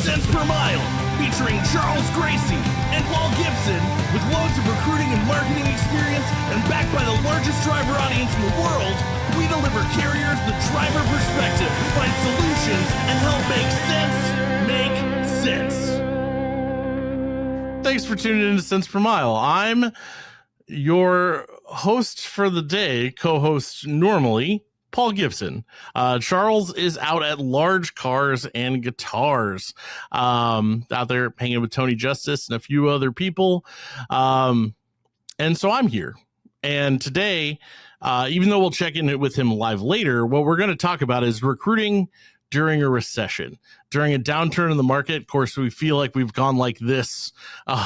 Cents Per Mile, featuring Charles Gracie and Paul Gibson, with loads of recruiting and marketing experience and backed by the largest driver audience in the world. We deliver carriers the driver perspective, find solutions, and help make sense. Thanks for tuning in to Cents Per Mile. I'm your host for the day, co-host normally, Paul Gibson. Charles is out at Large Cars and Guitars, out there hanging with Tony Justice and a few other people. And so I'm here. And today, even though we'll check in with him live later, what we're going to talk about is recruiting during a recession, during a downturn in the market. Of course, we feel like we've gone like this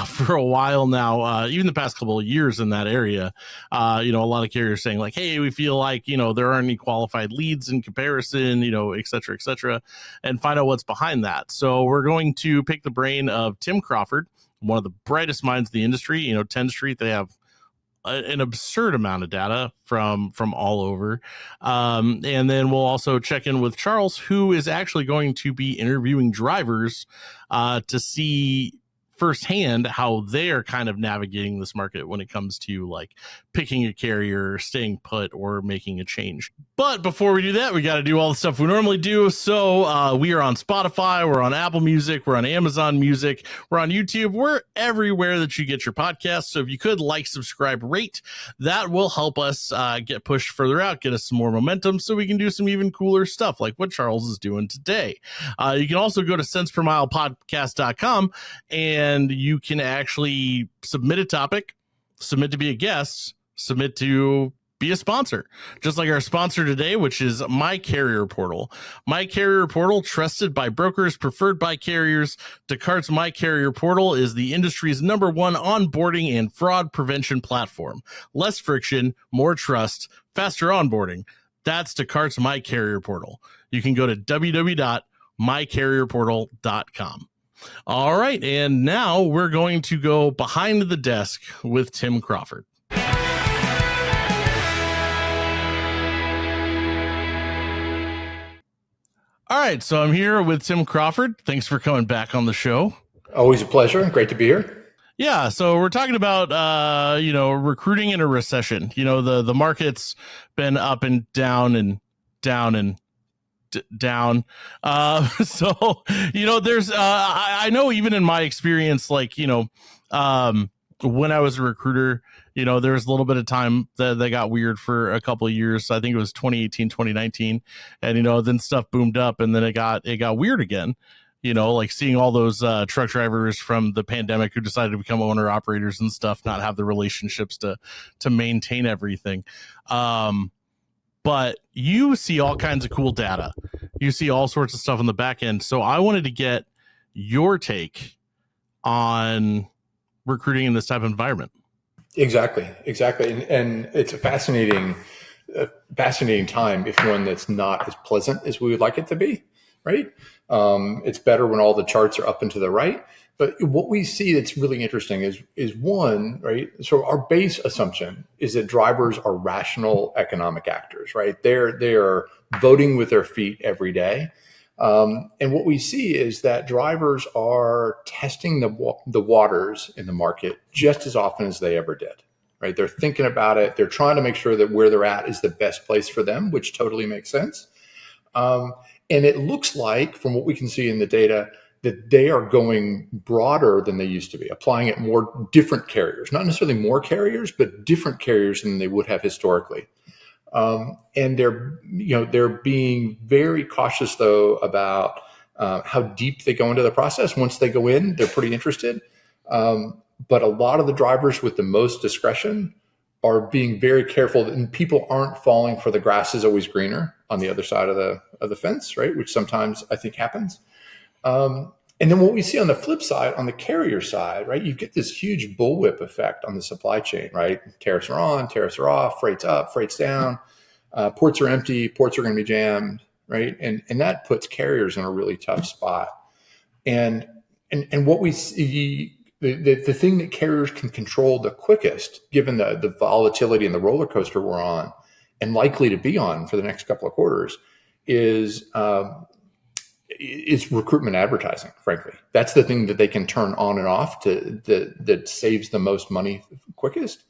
for a while now, even the past couple of years in that area. A lot of carriers saying like, hey, we feel like, there aren't any qualified leads in comparison, et cetera, and find out what's behind that. So we're going to pick the brain of Tim Crawford, one of the brightest minds in the industry. Tenstreet, they have an absurd amount of data from all over. And then we'll also check in with Charles, who is actually going to be interviewing drivers to see firsthand how they're kind of navigating this market when it comes to like picking a carrier, staying put, or making a change. But before we do that, we got to do all the stuff we normally do. So we are on Spotify, we're on Apple Music, we're on Amazon Music, we're on YouTube, we're everywhere that you get your podcasts. So if you could like, subscribe, rate, that will help us get pushed further out, get us some more momentum so we can do some even cooler stuff like what Charles is doing today. You can also go to centspermilepodcast.com and you can actually submit a topic, submit to be a guest, submit to be a sponsor, just like our sponsor today, which is MyCarrierPortal. MyCarrierPortal, trusted by brokers, preferred by carriers. Descartes' MyCarrierPortal is the industry's #1 onboarding and fraud prevention platform. Less friction, more trust, faster onboarding. That's Descartes' MyCarrierPortal. You can go to www.mycarrierportal.com. All right, and now we're going to go behind the desk with Tim Crawford. All right, so I'm here with Tim Crawford. Thanks for coming back on the show. Always a pleasure. Great to be here. Yeah, so we're talking about, recruiting in a recession. The market's been up and down and down and down. So, there's, I know even in my experience, like, when I was a recruiter, there was a little bit of time that got weird for a couple of years. I think it was 2018, 2019. And, then stuff boomed up and then it got weird again. Like seeing all those truck drivers from the pandemic who decided to become owner operators and stuff, not have the relationships to maintain everything. But you see all kinds of cool data. You see all sorts of stuff on the back end. So I wanted to get your take on recruiting in this type of environment. Exactly. And it's a fascinating time, if one that's not as pleasant as we would like it to be, right? It's better when all the charts are up and to the right. But what we see that's really interesting is one, right? So our base assumption is that drivers are rational economic actors, right? They are voting with their feet every day. And what we see is that drivers are testing the waters in the market just as often as they ever did, right? They're thinking about it. They're trying to make sure that where they're at is the best place for them, which totally makes sense. And it looks like, from what we can see in the data, that they are going broader than they used to be, applying it more different carriers, not necessarily more carriers, but different carriers than they would have historically. And they're being very cautious though about how deep they go into the process. Once they go in, they're pretty interested. But a lot of the drivers with the most discretion are being very careful, and people aren't falling for the grass is always greener on the other side of the fence, right? Which sometimes I think happens. And then what we see on the flip side, on the carrier side, right, you get this huge bullwhip effect on the supply chain, right? Tariffs are on, tariffs are off, freight's up, freight's down, ports are empty, ports are going to be jammed, right? And that puts carriers in a really tough spot. And what we see, the thing that carriers can control the quickest, given the volatility and the roller coaster we're on and likely to be on for the next couple of quarters, is is recruitment advertising. Frankly, that's the thing that they can turn on and off that saves the most money quickest.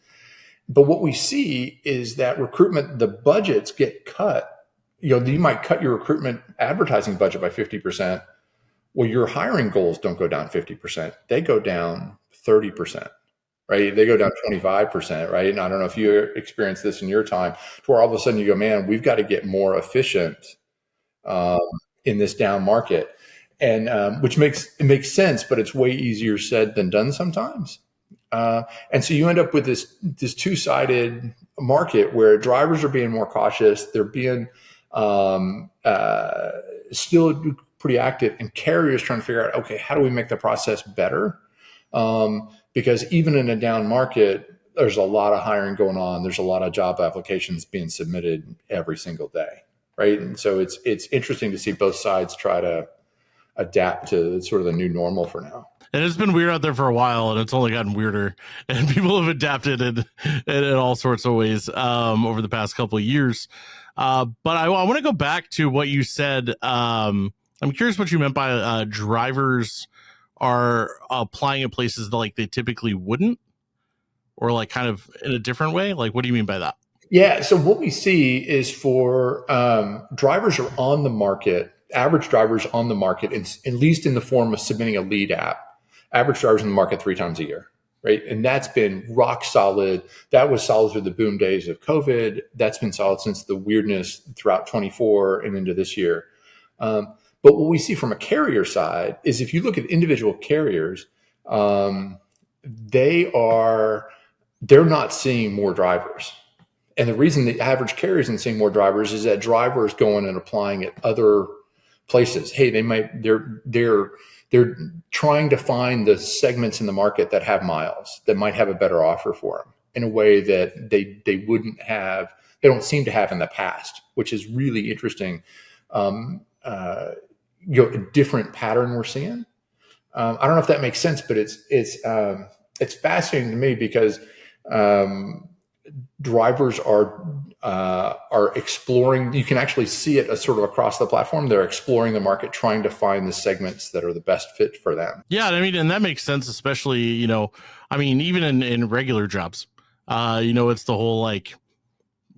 But what we see is that recruitment, the budgets get cut. You might cut your recruitment advertising budget by 50%. Well, your hiring goals don't go down 50%. They go down 30%, right? They go down 25%, right? And I don't know if you experienced this in your time, to where all of a sudden you go, man, we've got to get more efficient in this down market. And which makes sense, but it's way easier said than done sometimes. And so you end up with this two-sided market where drivers are being more cautious. They're being still pretty active, and carriers trying to figure out, okay, how do we make the process better? Because even in a down market, there's a lot of hiring going on. There's a lot of job applications being submitted every single day, right? And so it's interesting to see both sides try to adapt to sort of the new normal for now. And it's been weird out there for a while, and it's only gotten weirder. And people have adapted in all sorts of ways over the past couple of years. But I want to go back to what you said. I'm curious what you meant by drivers are applying at places that, like, they typically wouldn't, or like kind of in a different way. Like, what do you mean by that? Yeah. So what we see is for drivers are on the market, average drivers on the market, at least in the form of submitting a lead app. Average drivers in the market 3 times a year, right? And that's been rock solid. That was solid through the boom days of COVID. That's been solid since the weirdness throughout 24 and into this year. But what we see from a carrier side is, if you look at individual carriers, they're not seeing more drivers. And the reason the average carrier isn't seeing more drivers is that drivers going and applying at other places. Hey, they're trying to find the segments in the market that have miles, that might have a better offer for them in a way that they wouldn't have, they don't seem to have in the past, which is really interesting. A different pattern we're seeing. I don't know if that makes sense, but it's fascinating to me because drivers are exploring. You can actually see it as sort of across the platform. They're exploring the market, trying to find the segments that are the best fit for them. Yeah, I mean, and that makes sense, especially, even in regular jobs. It's the whole like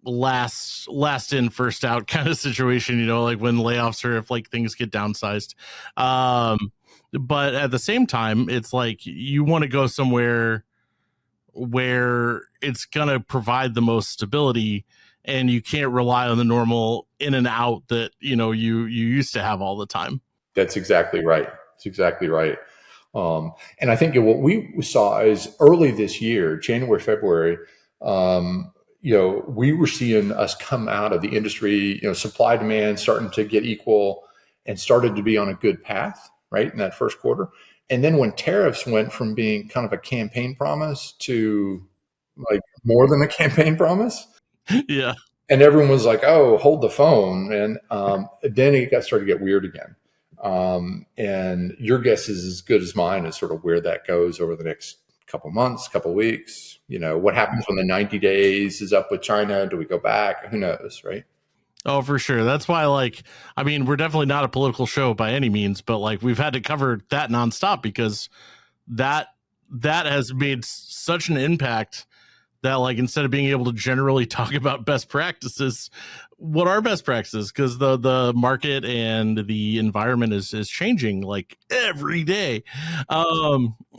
last in, first out kind of situation, like when layoffs or if like things get downsized. But at the same time, it's like you want to go somewhere where it's going to provide the most stability, and you can't rely on the normal in and out that, you used to have all the time. That's exactly right. It's exactly right. And I think what we saw is early this year, January, February, we were seeing us come out of the industry, supply demand starting to get equal and started to be on a good path, right, in that first quarter. And then when tariffs went from being kind of a campaign promise to like more than a campaign promise. Yeah. And everyone was like, oh, hold the phone. And then it started to get weird again. And your guess is as good as mine as sort of where that goes over the next couple months, couple weeks. What happens when the 90 days is up with China? Do we go back? Who knows, right? Oh, for sure. That's why, we're definitely not a political show by any means, but like we've had to cover that nonstop because that has made such an impact that, like, instead of being able to generally talk about best practices, what are best practices? Because the market and the environment is changing like every day.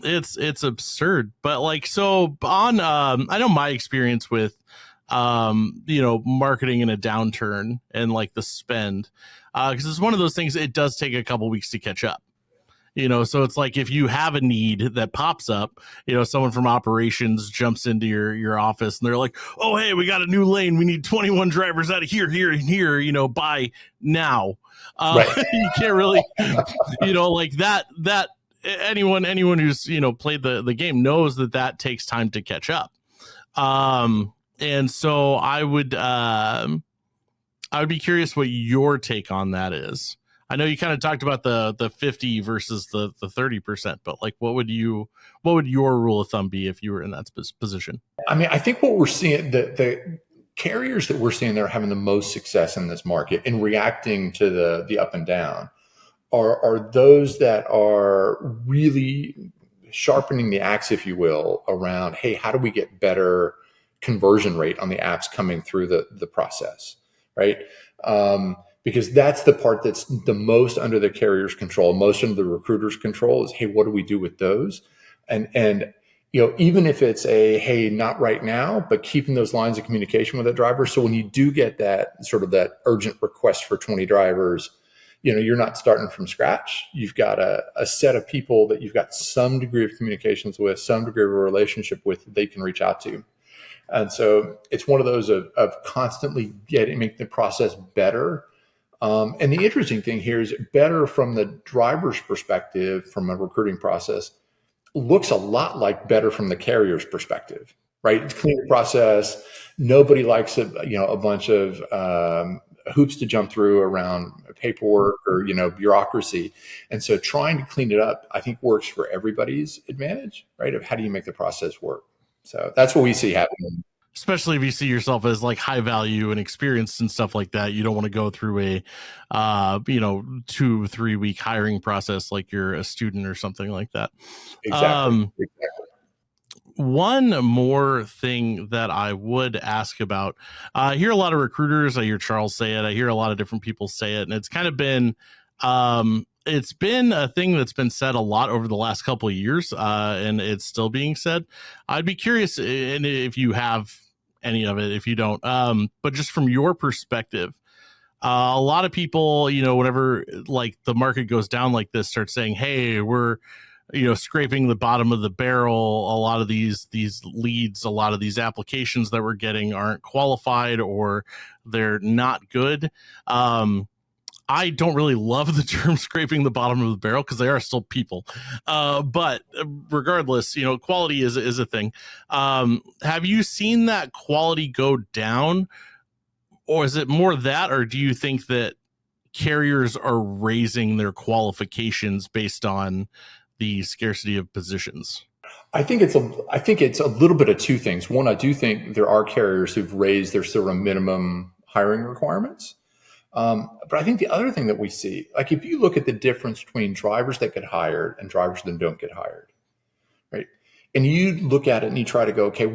It's absurd. But like, so on, I know my experience with marketing in a downturn and like the spend, because it's one of those things, it does take a couple weeks to catch up. So it's like if you have a need that pops up, someone from operations jumps into your office and they're like, oh, hey, we got a new lane. We need 21 drivers out of here, and here, by now. Right. You can't really, like that anyone who's, played the game knows that takes time to catch up. And so I would be curious what your take on that is. I know you kind of talked about the 50 versus the 30%, but like, what would your rule of thumb be if you were in that position? I mean, I think what we're seeing, the carriers that we're seeing that are having the most success in this market in reacting to the up and down are those that are really sharpening the axe, if you will, around, hey, how do we get better conversion rate on the apps coming through the process, right? Because that's the part that's the most under the carrier's control, most under the recruiter's control is, hey, what do we do with those? And even if it's hey, not right now, but keeping those lines of communication with the driver. So when you do get that sort of that urgent request for 20 drivers, you're not starting from scratch. You've got a set of people that you've got some degree of communications with, some degree of a relationship with that they can reach out to. And so it's one of those of constantly make the process better. And the interesting thing here is better from the driver's perspective, from a recruiting process, looks a lot like better from the carrier's perspective, right? It's a cleaner process. Nobody likes a bunch of hoops to jump through around paperwork or bureaucracy. And so trying to clean it up, I think, works for everybody's advantage, right? Of how do you make the process work? So that's what we see happening. Especially if you see yourself as like high value and experienced and stuff like that, you don't want to go through a 2-3 week hiring process like you're a student or something like that. Exactly. One more thing that I would ask about, I hear a lot of recruiters, I hear Charles say it, I hear a lot of different people say it, and it's kind of been it's been a thing that's been said a lot over the last couple of years, and it's still being said. I'd be curious, and if you have any of it, if you don't, but just from your perspective, a lot of people, whenever like the market goes down like this, start saying, hey, we're scraping the bottom of the barrel. A lot of these leads, a lot of these applications that we're getting aren't qualified or they're not good. I don't really love the term scraping the bottom of the barrel because they are still people. But regardless, quality is a thing. Have you seen that quality go down, or is it more that, or do you think that carriers are raising their qualifications based on the scarcity of positions? I think it's a little bit of two things. One, I do think there are carriers who've raised their sort of minimum hiring requirements. But I think the other thing that we see, like if you look at the difference between drivers that get hired and drivers that don't get hired, right? And you look at it and you try to go, okay,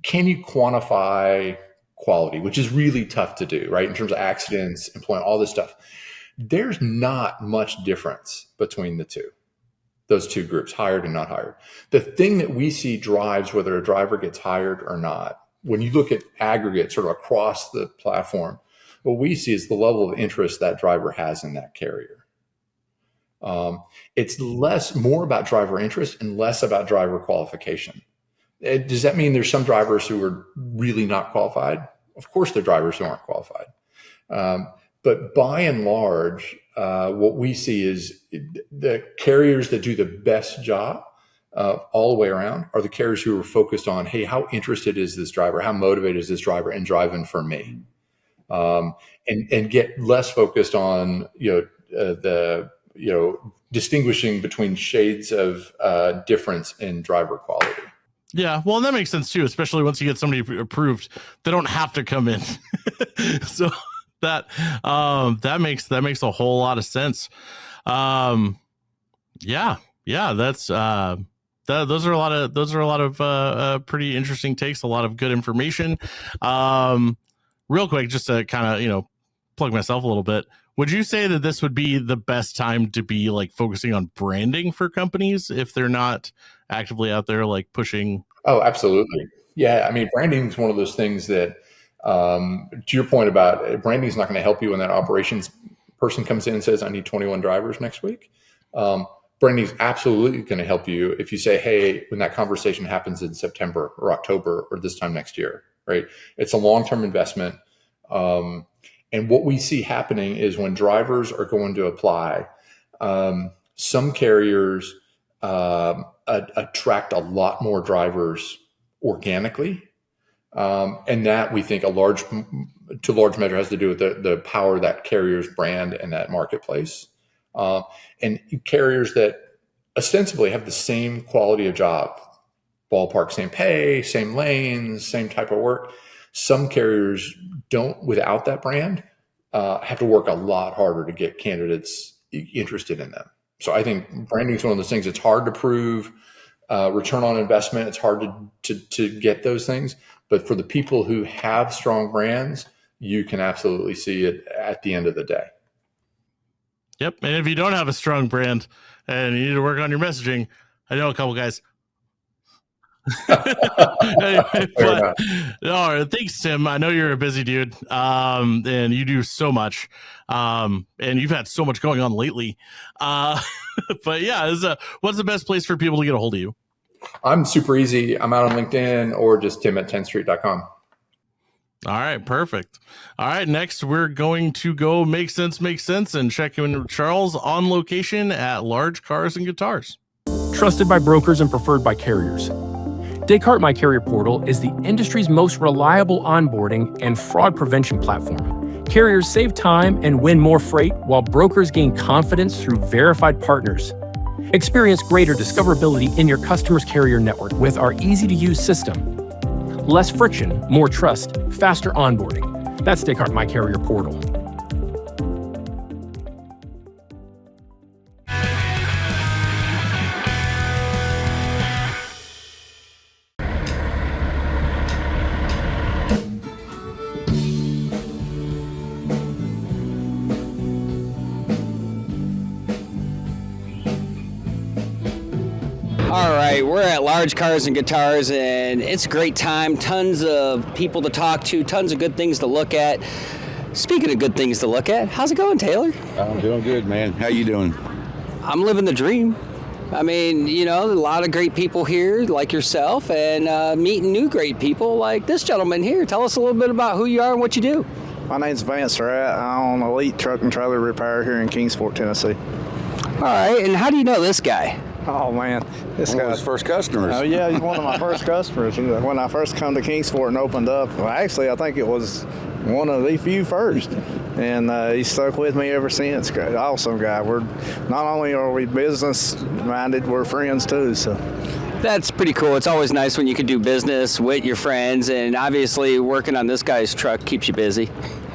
can you quantify quality, which is really tough to do, right? In terms of accidents, employment, all this stuff. There's not much difference between those two groups, hired and not hired. The thing that we see drives whether a driver gets hired or not, when you look at aggregate sort of across the platform, what we see is the level of interest that driver has in that carrier. It's more about driver interest and less about driver qualification. Does that mean there's some drivers who are really not qualified? Of course, there are drivers who aren't qualified. But by and large, what we see is the carriers that do the best job all the way around are the carriers who are focused on, hey, how interested is this driver? How motivated is this driver in driving for me? And get less focused on distinguishing between shades of difference in driver quality. Yeah, well, and that makes sense too, especially once you get somebody approved, they don't have to come in. So that makes a whole lot of sense. Yeah, that's those are a lot of pretty interesting takes, a lot of good information. Real quick, just to kind of plug myself a little bit, would you say that this would be the best time to be like focusing on branding for companies if they're not actively out there like pushing? Oh, absolutely. Yeah. I mean, branding is one of those things that, to your point about branding is not going to help you when that operations person comes in and says, I need 21 drivers next week. Branding is absolutely going to help you if you say, hey, when that conversation happens in September or October or this time next year, right? It's a long-term investment. And what we see happening is when drivers are going to apply, some carriers attract a lot more drivers organically. And that we think to large measure has to do with the power of that carrier's brand and that marketplace. And carriers that ostensibly have the same quality of job, ballpark, same pay, same lanes, same type of work. Some carriers don't, without that brand, have to work a lot harder to get candidates interested in them. So I think branding is one of those things. It's hard to prove return on investment. It's hard to get those things. But for the people who have strong brands, you can absolutely see it at the end of the day. Yep. And if you don't have a strong brand and you need to work on your messaging, I know a couple guys. But, no, thanks, Tim. I know you're a busy dude, and you do so much, and you've had so much going on lately. But yeah, what's the best place for people to get a hold of you? I'm super easy. I'm out on LinkedIn or just tim@tenstreet.com. All right, perfect. All right, next we're going to go make sense, and check in with Charles on location at Large Cars and Guitars. Trusted by brokers and preferred by carriers. Descartes MyCarrierPortal is the industry's most reliable onboarding and fraud prevention platform. Carriers save time and win more freight, while brokers gain confidence through verified partners. Experience greater discoverability in your customer's carrier network with our easy-to-use system. Less friction, more trust, faster onboarding. That's Descartes MyCarrierPortal. All right, we're at Large Cars and Guitars, and it's a great time. Tons of people to talk to, tons of good things to look at. Speaking of good things to look at, how's it going, Taylor? I'm doing good, man. How you doing? I'm living the dream. I mean, you know, a lot of great people here like yourself, and meeting new great people like this gentleman here. Tell us a little bit about who you are and what you do. My name's Vance Ratt. I own Elite Truck and Trailer Repair here in Kingsport, Tennessee. All right, and how do you know this guy? Oh, man. This One of guy. his first customers. Oh, yeah, he's one of my first customers. When I first come to Kingsport and opened up, well, actually, I think it was one of the few first. And he's stuck with me ever since. Awesome guy. Not only are we business-minded, we're friends, too, so. That's pretty cool. It's always nice when you can do business with your friends, and obviously working on this guy's truck keeps you busy.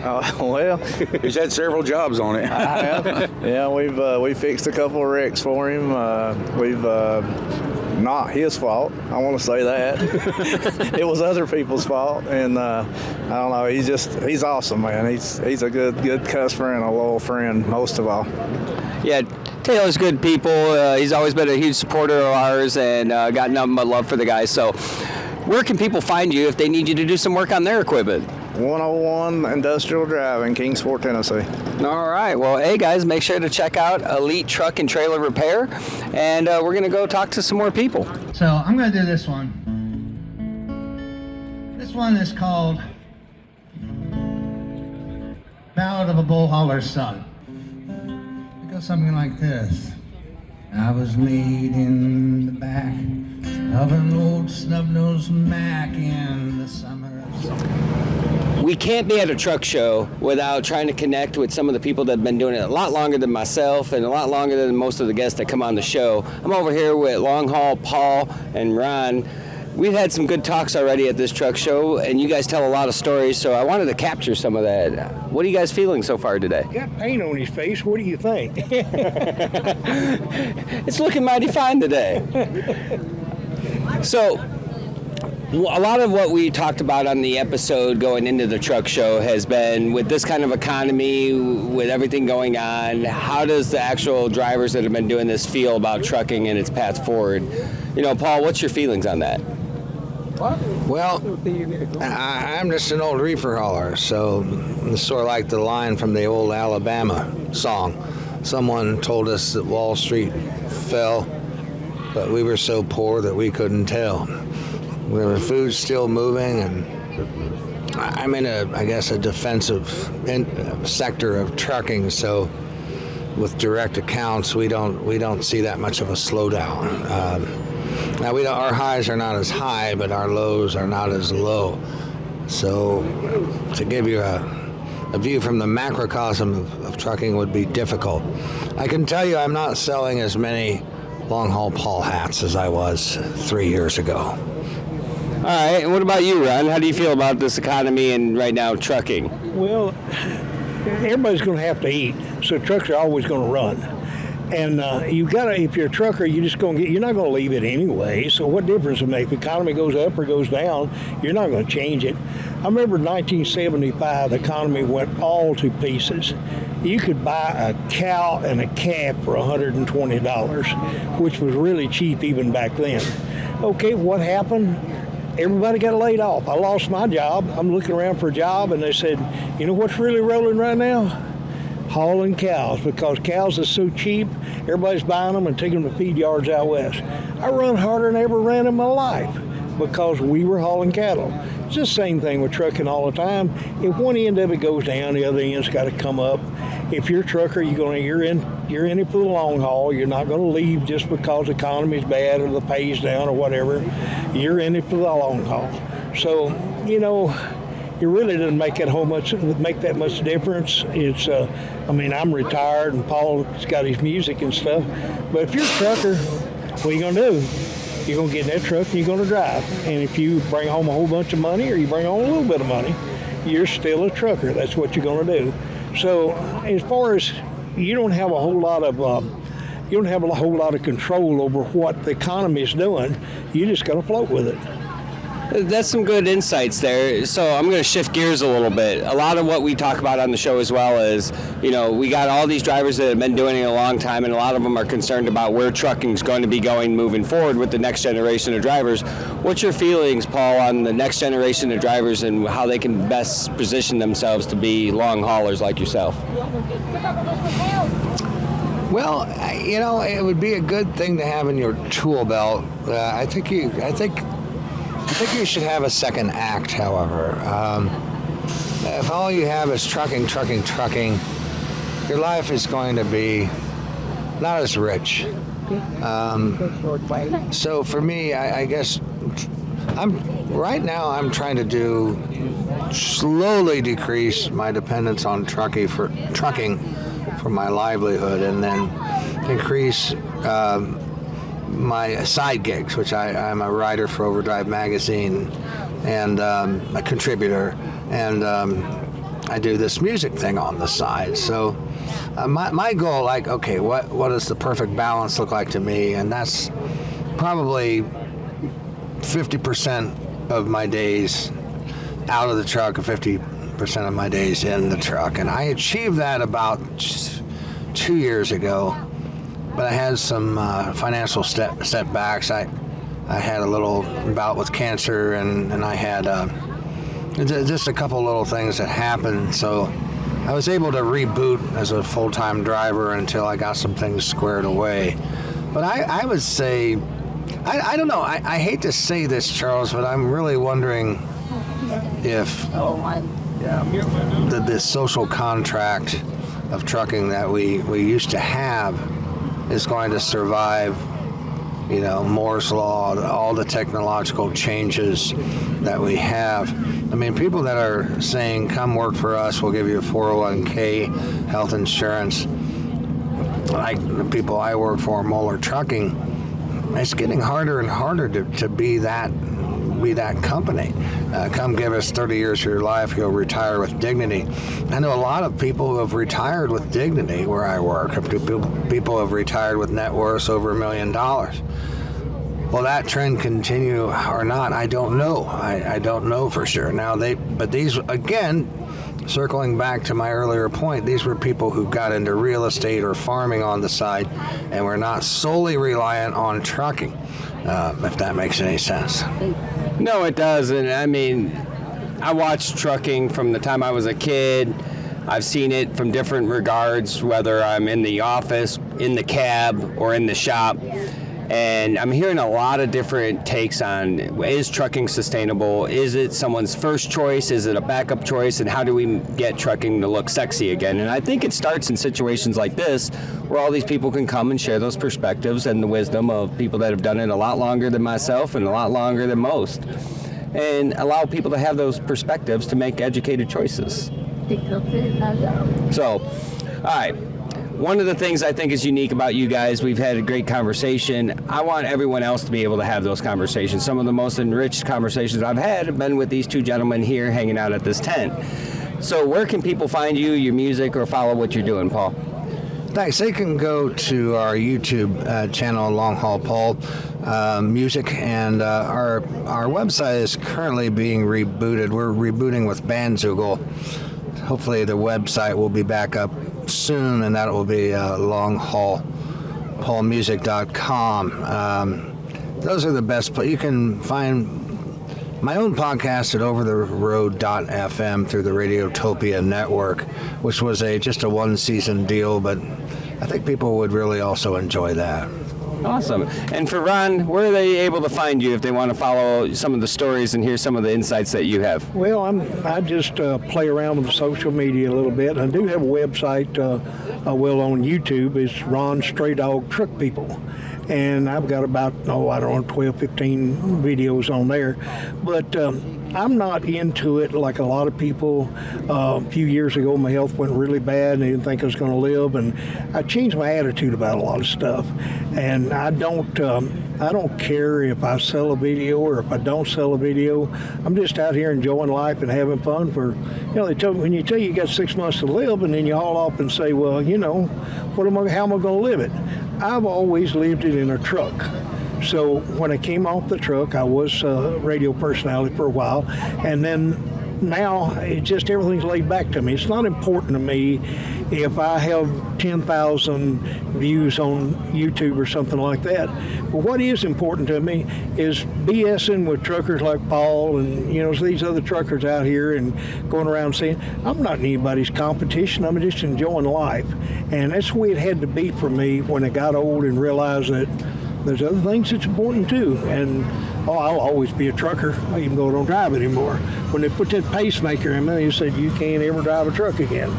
Oh, well. He's had several jobs on it. I have. Yeah, we fixed a couple of wrecks for him. We've not his fault. I want to say that. It was other people's fault, and I don't know. He's awesome, man. He's a good customer and a loyal friend, most of all. Yeah, Taylor's good people. He's always been a huge supporter of ours, and got nothing but love for the guy. So, where can people find you if they need you to do some work on their equipment? 101 Industrial Drive in Kingsport, Tennessee. All right. Well, hey, guys, make sure to check out Elite Truck and Trailer Repair, and we're going to go talk to some more people. So I'm going to do this one. This one is called Ballad of a Bull Hauler's Son. It goes something like this. I was laid in the back of an old snub-nosed Mack in the summer of... We can't be at a truck show without trying to connect with some of the people that have been doing it a lot longer than myself and a lot longer than most of the guests that come on the show. I'm over here with Long Haul Paul and Ron. We've had some good talks already at this truck show, and you guys tell a lot of stories, so I wanted to capture some of that. What are you guys feeling so far today? He got paint on his face. What do you think? It's looking mighty fine today. So, a lot of what we talked about on the episode going into the truck show has been with this kind of economy, with everything going on, how does the actual drivers that have been doing this feel about trucking and its path forward? You know, Paul, what's your feelings on that? Well, I'm just an old reefer hauler, so it's sort of like the line from the old Alabama song. Someone told us that Wall Street fell, but we were so poor that we couldn't tell. The food's still moving, and I'm in a defensive sector of trucking, so with direct accounts, we don't see that much of a slowdown. Now our highs are not as high, but our lows are not as low. So to give you a view from the macrocosm of trucking would be difficult. I can tell you I'm not selling as many long haul Paul hats as I was 3 years ago. All right, and what about you, Ron? How do you feel about this economy and right now trucking? Well, everybody's going to have to eat, so trucks are always going to run. And you gotta, if you're a trucker, you're not going to leave it anyway. So what difference does it make? If the economy goes up or goes down, you're not going to change it. I remember 1975, the economy went all to pieces. You could buy a cow and a calf for $120, which was really cheap even back then. Okay, what happened? Everybody got laid off. I lost my job. I'm looking around for a job, and they said, you know what's really rolling right now? Hauling cows, because cows are so cheap, everybody's buying them and taking them to feed yards out west. I run harder than I ever ran in my life because we were hauling cattle. It's the same thing with trucking all the time. If one end of it goes down, the other end's got to come up. If you're a trucker, you're in it for the long haul. You're not going to leave just because the economy's bad or the pay's down or whatever. You're in it for the long haul. So, you know, it really doesn't make that much difference. It's, I'm retired and Paul's got his music and stuff. But if you're a trucker, what are you going to do? You're going to get in that truck and you're going to drive. And if you bring home a whole bunch of money or you bring home a little bit of money, you're still a trucker. That's what you're going to do. So as far as you don't have a whole lot of control over what the economy is doing, you just got to float with it. That's some good insights there. So I'm going to shift gears a little bit. A lot of what we talk about on the show as well is, you know, we got all these drivers that have been doing it a long time, and a lot of them are concerned about where trucking is going to be going moving forward with the next generation of drivers. What's your feelings, Paul, on the next generation of drivers and how they can best position themselves to be long haulers like yourself? Well, you know, it would be a good thing to have in your tool belt. I think you should have a second act, however. If all you have is trucking, your life is going to be not as rich. So for me, I guess I'm trying to slowly decrease my dependence on trucking for my livelihood, and then increase my side gigs, which I'm a writer for Overdrive Magazine and a contributor, and I do this music thing on the side. So my goal, like, okay, what does the perfect balance look like to me? And that's probably 50% of my days out of the truck and 50% of my days in the truck. And I achieved that about 2 years ago. But I had some financial setbacks. I had a little bout with cancer, and I had just a couple little things that happened. So I was able to reboot as a full-time driver until I got some things squared away. But I would say, I don't know, I hate to say this, Charles, but I'm really wondering if the social contract of trucking that we used to have is going to survive, you know, Moore's Law, all the technological changes that we have. I mean, people that are saying, come work for us, we'll give you a 401k, health insurance, like the people I work for, Moeller Trucking, it's getting harder and harder to be that company. Come give us 30 years of your life, you'll retire with dignity. I know a lot of people who have retired with dignity where I work. People have retired with net worths over $1 million. Will that trend continue or not? I don't know. I don't know for sure. But these, again, circling back to my earlier point, these were people who got into real estate or farming on the side and were not solely reliant on trucking, if that makes any sense. No, it does. And I mean, I watched trucking from the time I was a kid. I've seen it from different regards, whether I'm in the office, in the cab, or in the shop. And I'm hearing a lot of different takes on, is trucking sustainable? Is it someone's first choice? Is it a backup choice? And how do we get trucking to look sexy again? And I think it starts in situations like this, where all these people can come and share those perspectives and the wisdom of people that have done it a lot longer than myself and a lot longer than most, and allow people to have those perspectives to make educated choices. So, all right. One of the things I think is unique about you guys, we've had a great conversation. I want everyone else to be able to have those conversations. Some of the most enriched conversations I've had have been with these two gentlemen here hanging out at this tent. So where can people find you, your music, or follow what you're doing, Paul? Thanks. They can go to our YouTube channel, Long Haul Paul Music, and our website is currently being rebooted. We're rebooting with Bandzoogle. Hopefully the website will be back up soon, and that will be longhaulpaulmusic.com. Those are the best. You can find my own podcast at overtheroad.fm through the Radiotopia network, which was just a one-season deal, but I think people would really also enjoy that. Awesome. And for Ron, where are they able to find you if they want to follow some of the stories and hear some of the insights that you have? Well, I just play around with social media a little bit. I do have a website, on YouTube. It's Ron Stray Dog Truck People. And I've got about, 12, 15 videos on there. But I'm not into it like a lot of people. A few years ago, my health went really bad and I didn't think I was going to live. And I changed my attitude about a lot of stuff. And I don't care if I sell a video or if I don't sell a video. I'm just out here enjoying life and having fun. They tell me, when you tell you got 6 months to live and then you haul off and say, well, how am I going to live it? I've always lived it in a truck. So when I came off the truck, I was a radio personality for a while, and then now everything's laid back to me. It's not important to me if I have 10,000 views on YouTube or something like that. But what is important to me is BSing with truckers like Paul and these other truckers out here and going around saying, I'm not anybody's competition, I'm just enjoying life. And that's the way it had to be for me when I got old and realized that there's other things that's important too. And I'll always be a trucker, even though I don't drive anymore. When they put that pacemaker in me, they said you can't ever drive a truck again.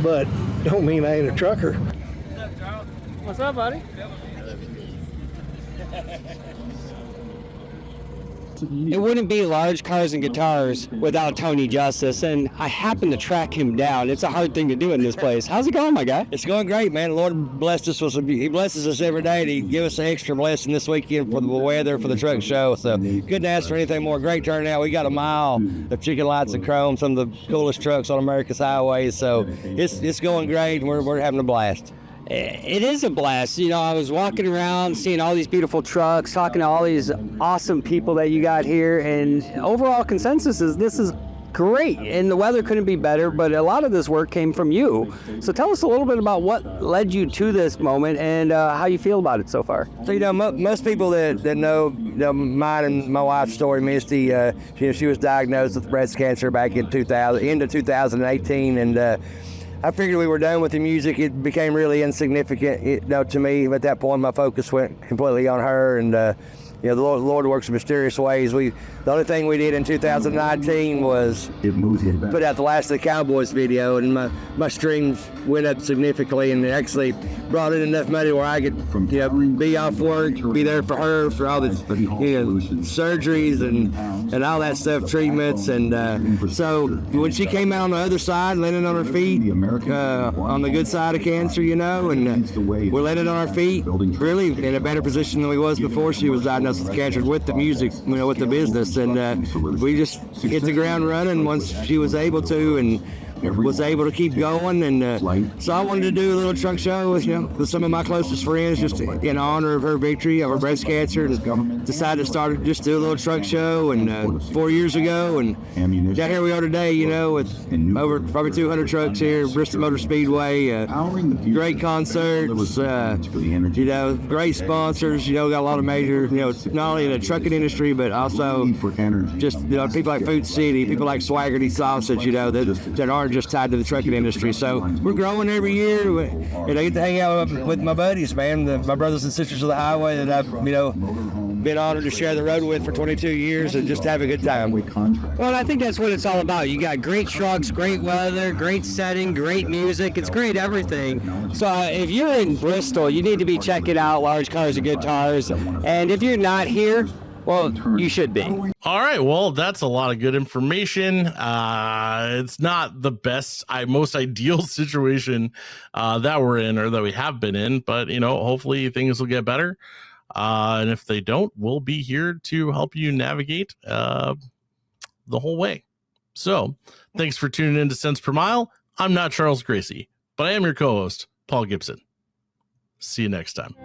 But don't mean I ain't a trucker. What's up, buddy? It wouldn't be Large Cars and Guitars without Tony Justice, and I happened to track him down. It's a hard thing to do in this place. How's it going, my guy? It's going great, man. The Lord blessed us with He blesses us every day to give us an extra blessing this weekend for the weather, for the truck show. So couldn't ask for anything more. Great turnout. We got a mile of Chicken Lights and Chrome, some of the coolest trucks on America's highways. So it's going great, and we're having a blast. It is a blast. I was walking around, seeing all these beautiful trucks, talking to all these awesome people that you got here, and overall consensus is this is great, and the weather couldn't be better, but a lot of this work came from you. So tell us a little bit about what led you to this moment and how you feel about it so far. So, most people that know mine and my wife's story, Misty, she was diagnosed with breast cancer back in 2018, and I figured we were done with the music. It became really insignificant to me. At that point, my focus went completely on her, and the Lord works in mysterious ways. The only thing we did in 2019 was put out the Last of the Cowboys video, and my streams went up significantly, and it actually brought in enough money where I could be off work, be there for her for all the surgeries and all that stuff, treatments, and so when she came out on the other side, landing on her feet, on the good side of cancer, and we're landing on our feet, really in a better position than we was before she was diagnosed with cancer, with the music, with the business, and we just hit the ground running once she was able to, and was able to keep going, and so I wanted to do a little truck show with some of my closest friends, just in honor of her victory of her breast cancer, and decided to just do a little truck show, and 4 years ago, and down here we are today, with over probably 200 trucks here, Bristol Motor Speedway, great concerts, great sponsors, got a lot of major, not only in the trucking industry, but also just, people like Food City, people like Swaggerty Sausage, that aren't just tied to the trucking industry. So we're growing every year, and I get to hang out with my buddies, man, my brothers and sisters of the highway that I've, been honored to share the road with for 22 years and just have a good time. Well, I think that's what it's all about. You got great trucks, great weather, great setting, great music. It's great everything. So if you're in Bristol, you need to be checking out Large Cars and Guitars. And if you're not here, well, you should be. All right. Well, that's a lot of good information. It's not the best, most ideal situation that we're in or that we have been in, but, hopefully things will get better. And if they don't, we'll be here to help you navigate the whole way. So thanks for tuning in to Cents Per Mile. I'm not Charles Gracie, but I am your co-host, Paul Gibson. See you next time.